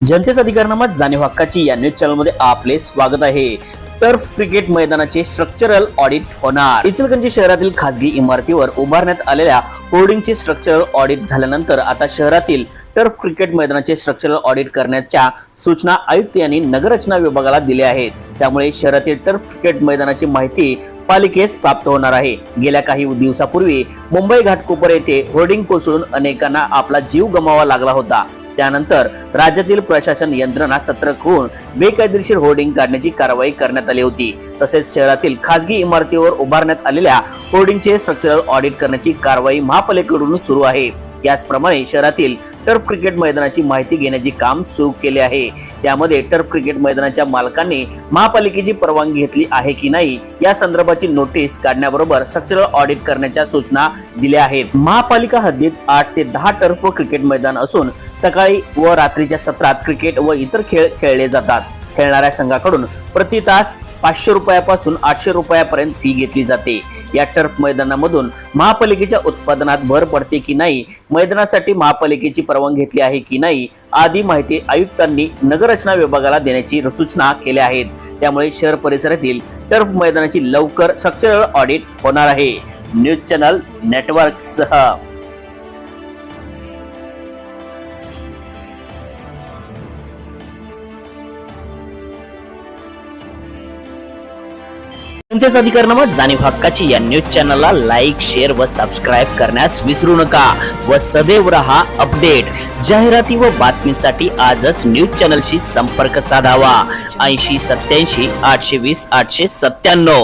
जनतेचा अधिकारनामा जाणीव हक्काची या न्यूज चॅनल मध्ये आपले स्वागत आहे। टर्फ क्रिकेट मैदानाचे स्ट्रक्चरल ऑडिट होणार। इचलकरंजी शहरातील खासगी इमारतीवर उभारण्यात आलेल्या होर्डिंगचे स्ट्रक्चरल ऑडिट झाल्यानंतर आता शहरातील टर्फ क्रिकेट मैदानाचे स्ट्रक्चरल ऑडिट करण्याच्या सूचना आयुक्त यांनी नगररचना विभागाला दिल्या आहेत। त्यामुळे शहरातील टर्फ क्रिकेट मैदानाची माहिती पालिकेस प्राप्त होणार आहे। गेल्या काही दिवसापूर्वी मुंबई घाटकोपर येथे होर्डिंग कोसळून अनेकांना आपला जीव गमवावा लागला होता। त्यानंतर राज्यातील प्रशासन यंत्रणा सतर्क होऊन बेकायदेशीर होर्डिंग काढण्याची कारवाई करण्यात आली होती। तसेच शहरातील खासगी इमारतीवर उभारण्यात आलेल्या होर्डिंगचे स्ट्रक्चरल ऑडिट करण्याची कारवाई महापालिकेकडून सुरू आहे। याचप्रमाणे शहरातील टर्फ क्रिकेट मैदानाची माहिती घेण्याचे काम सुरू केले आहे। त्यामध्ये टर्फ क्रिकेट मैदानाच्या मालकांनी महापालिकेची परवानगी घेतली आहे की नाही या संदर्भाची नोटीस काढण्याबरोबर स्ट्रक्चरल ऑडिट करण्याच्या सूचना दिल्या आहेत। महापालिका हद्दीत 8 ते 10 टर्फ क्रिकेट मैदान असून सकाळी व रात्रीच्या सत्रात क्रिकेट व इतर खेळ खेळले जातात। खेळणाऱ्या संघाकडून प्रति तास 500 रुपयापासून 800 रुपयापर्यंत फी घेतली जाते। या टर्फ मैदानामधून महापालिकेच्या उत्पादनात भर पडते की नाही, मैदानासाठी महापालिकेची परवानगी घेतली आहे की नाही आदी माहिती आयुक्तांनी नगररचना विभागाला देण्याची सूचना केल्या आहेत। त्यामुळे शहर परिसरातील टर्फ मैदानाची लवकर स्ट्रक्चरल ऑडिट होणार आहे। न्यूज चॅनल नेटवर्क सह जनतेचा अधिकारनामा जाणीव हक्काची या न्यूज चॅनलला लाईक, शेअर व सबस्क्राईब करण्यास विसरू नका व सदैव रहा अपडेट। जाहिराती व बातमीसाठी आजच न्यूज चॅनलशी संपर्क साधावा। 80 87 820 897।